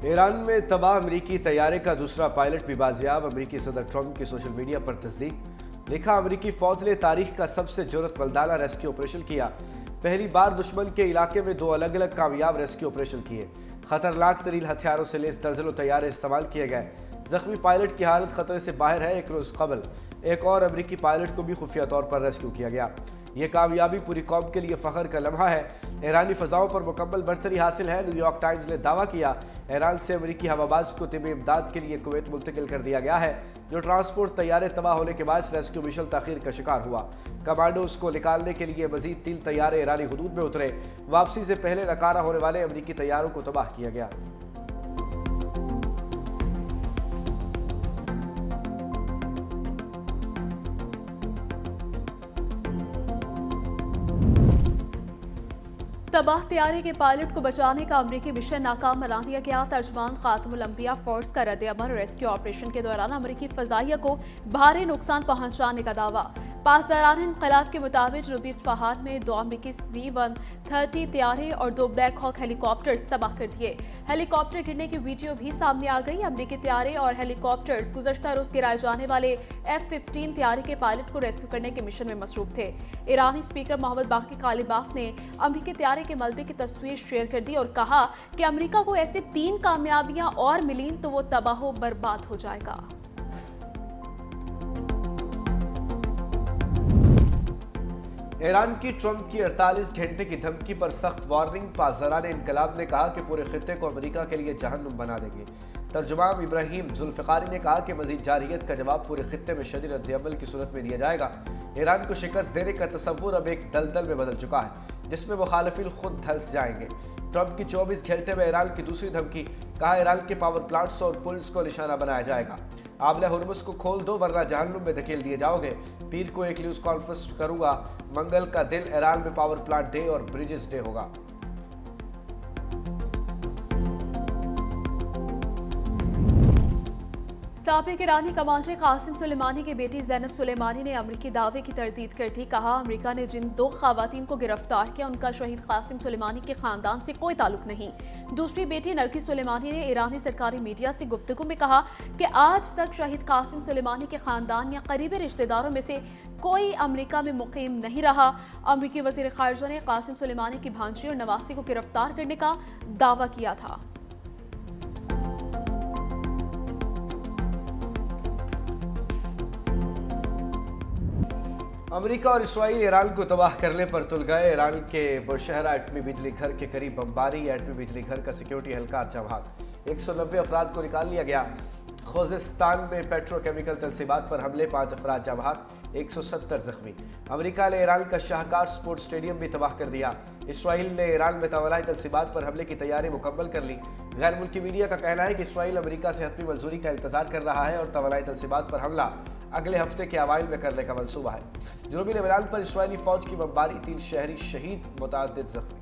Iran में तबाह अमरीकी तैयारे का दूसरा पायलट भी बाजियाब। अमरीकी सदर ट्रंप की सोशल मीडिया पर तस्दीक। लिखा, अमरीकी फौज ने तारीख का सबसे जुर्रतमंदाना रेस्क्यू ऑपरेशन किया। पहली बार दुश्मन के इलाके में 2 अलग अलग कामयाब रेस्क्यू ऑपरेशन किए। खतरनाक तरीन हथियारों से लैस दर्जनों तैयारे इस्तेमाल किए गए। जख्मी पायलट की हालत खतरे से बाहर है। एक रोज कबल एक और अमरीकी पायलट को भी खुफिया तौर पर रेस्क्यू किया गया। ये कामयाबी पूरी कौम के लिए फ़ख्र का लम्हा है। ईरानी फ़जाओं पर मुकम्मल बरतरी हासिल है। न्यूयॉर्क टाइम्स ने दावा किया, ईरान से अमरीकी हवाबाज को तिब इमदाद के लिए कुवैत मुंतकिल कर दिया गया है, जो ट्रांसपोर्ट तैयारे तबाह होने के बाद रेस्क्यू मिशन ताखीर का शिकार हुआ। कमांडोज को निकालने के लिए मजीद 3 तैयारे ईरानी हदूद में उतरे। वापसी से पहले नकारा होने वाले अमरीकी तैयारों को तबाह किया गया। तबाह तैयारे के पायलट को बचाने का अमरीकी मिशन नाकाम बना दिया गया। तर्जमान खातमुल अंबिया फोर्स का रद्द-ए-अमल रेस्क्यू ऑपरेशन के दौरान अमरीकी फजाइया को भारी नुकसान पहुंचाने का दावा। पासदारान इनकलाब के मुताबिक जनूबी इस्फहान में 2 अमरीकी C-130 तैयारे और 2 ब्लैक हॉक हेलीकॉप्टर्स तबाह कर दिए। हेलीकॉप्टर गिरने की वीडियो भी सामने आ गई। अमरीकी तैयारे और हेलीकॉप्टर्स गुज़श्ता रोज गिराए जाने वाले F-15 तैयारे के पायलट को रेस्क्यू करने के मिशन में मसरूफ थे। ईरानी स्पीकर मोहम्मद बाकी कालिबाफ ने अमरीकी तैयारे के मलबे की तस्वीर शेयर कर दी और कहा कि अमेरिका को ऐसे 3 कामयाबियां और मिली तो वो तबाह बर्बाद हो जाएगा। ईरान की ट्रंप की 48 घंटे की धमकी पर सख्त वार्निंग। पासदारान इनकलाब ने कहा कि पूरे खित्ते को अमेरिका के लिए जहन्नुम बना देंगे। तर्जुमान इब्राहिम जुल्फ़िकारी ने कहा कि मज़ीद जारहियत का जवाब पूरे खित्ते में शदीद रद्द-ए-अमल की सूरत में दिया जाएगा। ईरान को शिकस्त देने का तसव्वुर अब एक दलदल में बदल चुका है, जिसमें मुखालिफिन खुद धंस जाएंगे। ट्रंप की 24 घंटे में ईरान की दूसरी धमकी। कहा, ईरान के पावर प्लांट्स और पुल्स को निशाना बनाया जाएगा। आबला हुर्मुज़ को खोल दो वरना जहन्नुम में धकेल दिए जाओगे। पीर को एक न्यूज़ कॉन्फ्रेंस करूंगा। मंगल का दिन ईरान में पावर प्लांट डे और ब्रिजेस डे होगा। साबिक ईरानी कमांडर कासिम सुलेमानी की बेटी ज़ैनब सुलेमानी ने अमरीकी दावे की तरदीद कर दी। कहा, अमरीका ने जिन 2 खवातीन को गिरफ्तार किया उनका शहीद कासिम सुलेमानी के खानदान से कोई ताल्लुक नहीं। दूसरी बेटी नरगिस सुलेमानी ने ईरानी सरकारी मीडिया से गुफ्तगू में कहा कि आज तक शहीद कासिम सुलेमानी के खानदान या करीबी रिश्तेदारों में से कोई अमरीका में मुकीम नहीं रहा। अमरीकी वज़ीर ख़ारिजा ने कासिम सुलेमानी की भांजी और नवासी को गिरफ्तार करने का दावा किया था। अमेरिका और इसराइल ईरान को तबाह करने पर तुल गए। ईरान के बुशहरा एटमी बिजली घर के करीब बमबारी। एटमी बिजली घर का सिक्योरिटी एहलकार जवाब। 190 अफराद को निकाल लिया गया। खुज़िस्तान में पेट्रोकेमिकल तलसीबात पर हमले, 5 अफराद जवाब, 170 जख्मी। अमेरिका ने ईरान का शाहकार स्पोर्ट्स स्टेडियम भी तबाह कर दिया। इसराइल ने ईरान में तवानाई तलसीबात पर हमले की तैयारी मुकम्मल कर ली। गैर मुल्की मीडिया का कहना है कि इसराइल अमेरिका से हतमी मंजूरी का इंतजार कर रहा है और तवानाई तलसीबात पर हमला अगले हफ्ते के अवाइल में करने का मंसूबा है। जनूबी लेबनान पर इसराइली फौज की बमबारी, 3 शहरी शहीद, मुतअद्दिद जख्मी।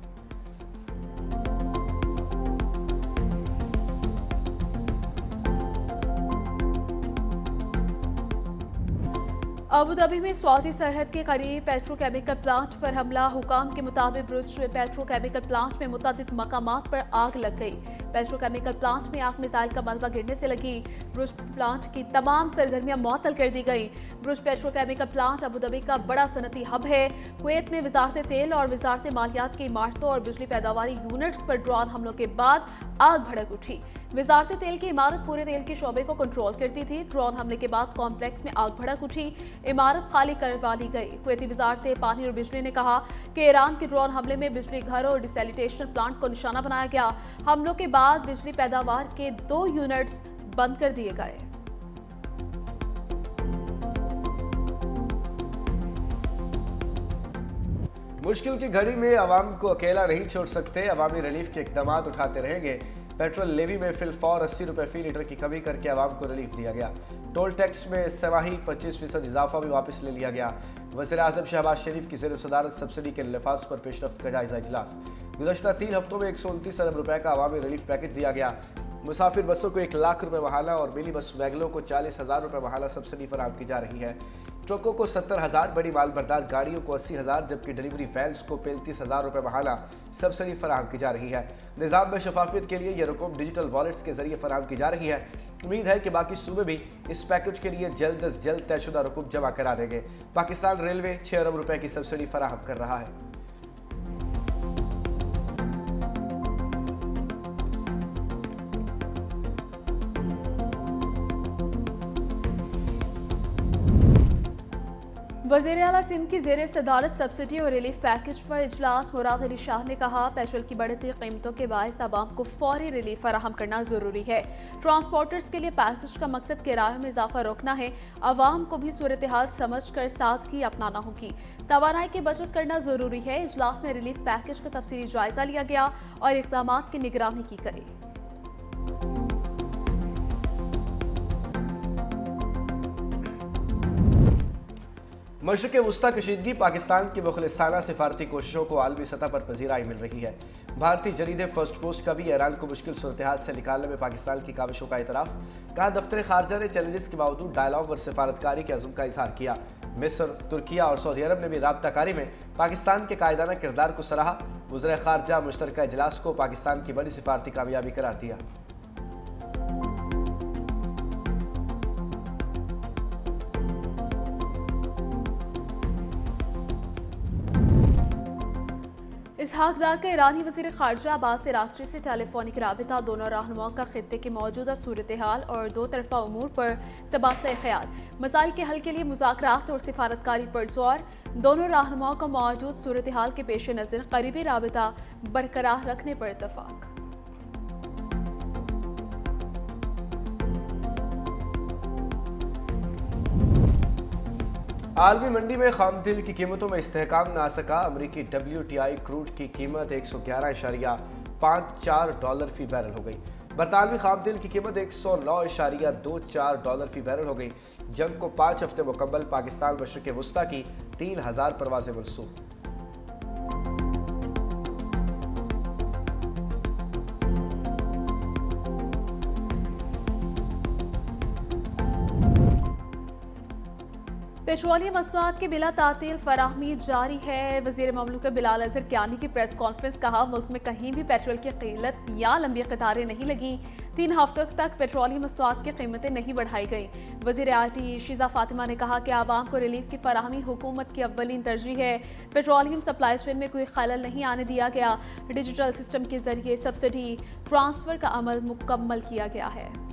अबू धाबी में सऊदी सरहद के करीब पेट्रोकेमिकल प्लांट पर हमला। हुकाम के मुताबिक ब्रुज पेट्रोकेमिकल प्लांट में मुतअद्दिद मकामात पर आग लग गई। पेट्रोकेमिकल प्लांट में आग मिसाइल का मलबा गिरने से लगी। ब्रुज प्लांट की तमाम सरगर्मियां मुअत्तल कर दी गई। ब्रुज पेट्रोकेमिकल प्लांट अबू धाबी का बड़ा सनती हब है। कुवैत में वजारत तेल और वजारत मालियात की इमारतों और बिजली पैदावारी यूनिट्स पर ड्रोन हमलों के बाद आग भड़क उठी। वजारत तेल की इमारत पूरे तेल के शोबे को कंट्रोल करती थी। ड्रोन हमले के बाद कॉम्प्लेक्स में आग भड़क उठी। इमारत खाली करवा ली गई। कुवैती वजारत पानी और बिजली ने कहा कि ईरान के ड्रोन हमले में बिजली घर और डिसैलिटेशन प्लांट को निशाना बनाया गया। हमलों के बाद बिजली पैदावार के 2 यूनिट्स बंद कर दिए गए। मुश्किल की घड़ी में अवाम को अकेला नहीं छोड़ सकते। अवामी रिलीफ के इकदाम उठाते रहेंगे। पेट्रोल लेवी में फिलफौर 80 रुपये फी लीटर की कमी करके अवाम को रिलीफ दिया गया। टोल टैक्स में सवाही 25% इजाफा भी वापस ले लिया गया। वज़ीर आज़म शहबाज शरीफ की ज़ेर सदारत सब्सिडी के लिफाज पर पेशरफ्त का जायजा इजलास। गुज़श्ता 3 हफ्तों में 129 अरब रुपए का अवामी रिलीफ पैकेज दिया गया। मुसाफिर बसों को 1 लाख रुपए महाना और मिनी बस वैगलों को 40,000 रुपए महाना सब्सिडी फराहम की जा रही है। ट्रकों को 70,000, बड़ी माल बरदार गाड़ियों को 80,000, जबकि डिलीवरी वैन्स को 35,000 रुपये माहाना सब्सिडी फराहम की जा रही है। निज़ाम में शफाफियत के लिए यह रकम डिजिटल वॉलेट्स के जरिए फराहम की जा रही है। उम्मीद है कि बाकी सूबे भी इस पैकेज के लिए जल्द अज जल्द तयशुदा रकम जमा करा देंगे। पाकिस्तान रेलवे 6 अरब रुपए की सब्सिडी फराहम कर रहा है। वज़ीर आला सिंध की ज़ेर सदारत सब्सिडी और रिलीफ पैकेज पर इजलास। मुराद अली शाह ने कहा, पेट्रोल की बढ़ती कीमतों के बायस आवाम को फौरी रिलीफ फराहम करना ज़रूरी है। ट्रांसपोर्टर्स के लिए पैकेज का मकसद किराए में इजाफा रोकना है। आवाम को भी सूरत हाल समझ कर सादगी अपनाना होगी। तवानाई की बचत करना ज़रूरी है। इजलास में रिलीफ पैकेज का तफसीली जायजा लिया गया और इक़दाम की निगरानी की गई। मशरक़ वुस्ता कशीदगी पाकिस्तान की मुखलिसाना सिफारती कोशिशों को आलमी सतह पर पजीराई मिल रही है। भारतीय जरीदे फर्स्ट पोस्ट का भी ईरान को मुश्किल सूरत हाल से निकालने में पाकिस्तान की काविशों का इतराफ़। कहा, दफ्तर खारजा ने चैलेंजेस के बावजूद डायलॉग और सिफारतकारी के अज़्म का इजहार किया। मिस्र, तुर्किया और सऊदी अरब ने भी राब्ताकारी में पाकिस्तान के कायदाना किरदार को सराहा। वज़ीर खारजा मुश्तरका इजलास को पाकिस्तान की बड़ी सिफारती कामयाबी करार दिया। इसहाक डार का ईरानी वज़ीर ख़ारजा अब्बास अराग़ची से टेलीफोनिक राबिता दोनों रहनुमाओं का खित्ते की मौजूदा सूरत हाल और दो तरफ़ा उमूर पर तबादला ख़याल, मसाइल के हल के लिए मुज़ाकरात और सिफारतकारी पर ज़ोर। दोनों रहनुमाओं का मौजूद सूरत हाल के पेश नज़र करीबी राबिता बरकरार रखने पर इत्तफ़ाक़। आलमी मंडी में खाम तेल की कीमतों में इस्तेहकाम ना आ सका। अमरीकी WTI क्रूड की कीमत 111.54 डॉलर फी बैरल हो गई। बरतानवी खाम तेल की कीमत 109.24 डॉलर फी बैरल हो गई। जंग को 5 हफ्ते मुकम्मल, पाकिस्तान मशरक़ वुस्ता की 3000 परवाज़ें मनसूख। पेट्रोलियम मसनूआत के बिला तातील फराहमी जारी है। वज़ीर ममलूका बिलाल अज़हर कियानी की प्रेस कॉन्फ्रेंस। कहा, मुल्क में कहीं भी पेट्रोल की क़िल्लत या लंबी कतारें नहीं लगी। 3 हफ्तों तक पेट्रोलियम मसनूआत की कीमतें नहीं बढ़ाई गई। वज़ीर आटी शीज़ा फातिमा ने कहा कि आवाम को रिलीफ की फराहमी हुकूमत की अव्वलीन तरजीह है। पेट्रोलियम सप्लाई चेन में कोई खलल नहीं आने दिया गया। डिजिटल सिस्टम के जरिए सब्सिडी ट्रांसफ़र का अमल मुकम्मल किया गया है।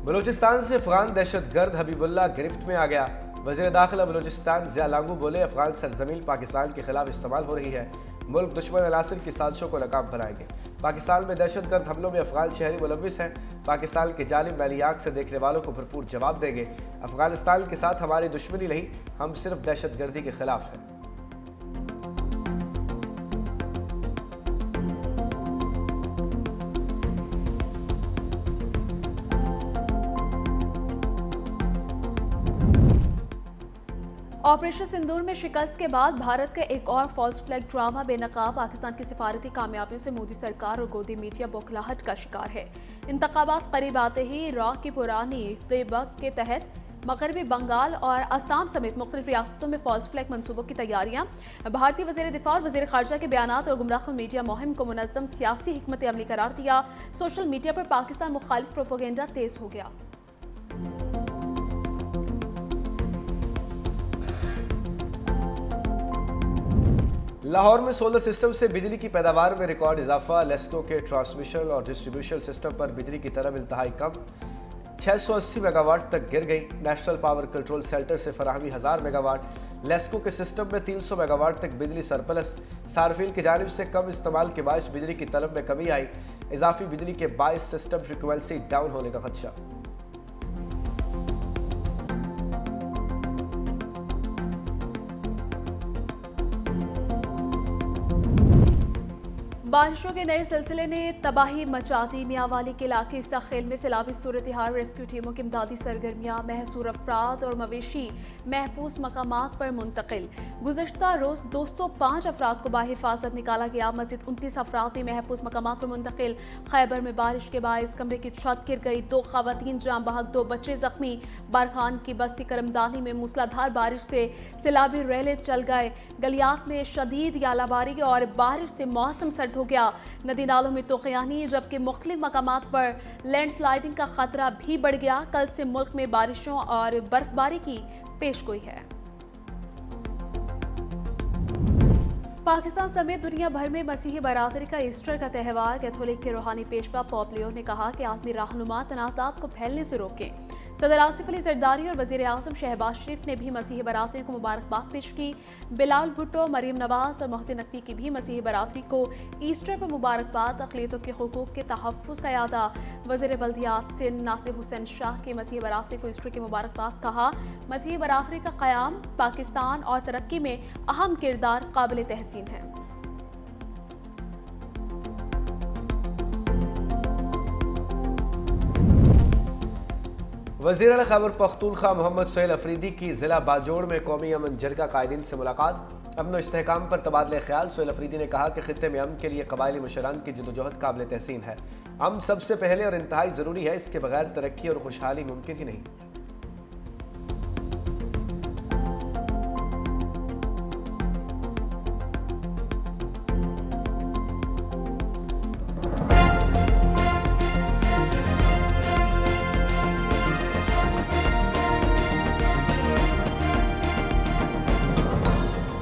बलूचिस्तान से अफगान दहशतगर्द हबीबुल्लाह गिरफ्त में आ गया। वज़ीर दाखिला बलूचिस्तान ज़िया लांगू बोले, अफगान सरजमीन पाकिस्तान के खिलाफ इस्तेमाल हो रही है। मुल्क दुश्मन अनासर की साजिशों को नाकाम बनाएंगे। पाकिस्तान में दहशतगर्द हमलों में अफगान शहरी मुलव्विस हैं। पाकिस्तान के जालिम मैली आंख से देखने वालों को भरपूर जवाब देंगे। अफगानिस्तान के साथ हमारी दुश्मनी नहीं, हम सिर्फ दहशतगर्दी के खिलाफ हैं। ऑपरेशन सिंदूर में शिकस्त के बाद भारत का एक और फॉल्स फ्लैग ड्रामा बेनकाब। पाकिस्तान की सिफारती कामयाबियों से मोदी सरकार और गोदी मीडिया बौखलाहट का शिकार है। इंतखाबात करीब आते ही रॉ की पुरानी प्लेबैक के तहत मगरबी बंगाल और असम समेत मुख्तलिफ रियासतों में फॉल्स फ्लैग मनसूबों की तैयारियां। भारतीय वज़ीर दिफा और वज़ीर ख़ारजा के बयानात और गुमराह मीडिया मुहिम को मुनज़्ज़म सियासी हिकमत अमली करार दिया। सोशल मीडिया पर पाकिस्तान मुखालिफ प्रोपेगेंडा तेज़ हो गया। लाहौर में सोलर सिस्टम से बिजली की पैदावार में रिकॉर्ड इजाफा। लेस्को के ट्रांसमिशन और डिस्ट्रीब्यूशन सिस्टम पर बिजली की तरफ इंतहाई कम 680 मेगावाट तक गिर गई। नेशनल पावर कंट्रोल सेंटर से फराहमी 1000 मेगावाट। लेस्को के सिस्टम में 300 मेगावाट तक बिजली सरप्लस। सार्फिन की जानिब से कम इस्तेमाल के बायस बिजली की तलब में कमी आई। इजाफी बिजली के बायस सिस्टम फ्रिक्वेंसी डाउन होने का खदशा। बारिशों के नए सिलसिले ने तबाही मचा दी। मियांवाली के इलाके इस्ताखेल में सैलाबी सूरत हाल, रेस्क्यू टीमों की इमदादी सरगर्मियां, महसूर अफराद और मवेशी महफूज मकामात पर मुंतकिल। गुज़श्ता रोज 205 अफराद को बाहिफाजत निकाला गया। मजीद 29 अफराद भी महफूज मकामात पर मुंतकिल। खैबर में बारिश के बायस कमरे की छत गिर गई, 2 खवातीन जाम बहक, 2 बच्चे जख्मी। बारखान की बस्ती करमदानी में मूसलाधार बारिश से सैलाबी रेले चल गए। गलियात में शदीद यालाबारी और बारिश से मौसम सर्द हो गया। नदी नालों में तोक़यानी, जबकि मुख्तलिफ मकामात पर लैंडस्लाइडिंग का खतरा भी बढ़ गया। कल से मुल्क में बारिशों और बर्फबारी की पेशगोई है। पाकिस्तान समेत दुनिया भर में मसीही बरादरी का ईस्टर का त्यौहार। कैथोलिक के रूहानी पेशवा पोप लियो ने कहा कि आलमी रहनुमा तनाज़ात को फैलने से रोकें। सदर आसिफ अली जरदारी और वज़ीर आज़म शहबाज शरीफ ने भी मसीही बरादरी को मुबारकबाद पेश की। बिलावल भुट्टो, मरीम नवाज और मोहसिन नकवी की भी मसीही बरादरी को ईस्टर पर मुबारकबाद। अक़लियतों के हुकूक़ के तहफ़्फ़ुज़ का यादा। वज़ीर बल्दियात सिंध नासिर हुसैन शाह की मसीही बरादरी को ईस्टर की मुबारकबाद। कहा, मसीही बरादरी का क़याम पाकिस्तान और तरक्की में अहम किरदार काबिल तहसीन है। वज़ीर आला खैबर पख्तूनख्वा मोहम्मद सोहेल अफरीदी की ज़िला बाजोड़ में कौमी अमन जरगा कायदीन से मुलाकात। अमन व इस्तेहकाम पर तबादले ख्याल। सोहेल अफरीदी ने कहा कि खित्ते में अमन के लिए कबायली मुशरान की जदोजहद काबिल तहसीन है। अमन सबसे पहले और इंतहाई ज़रूरी है, इसके बगैर तरक्की और खुशहाली मुमकिन ही नहीं।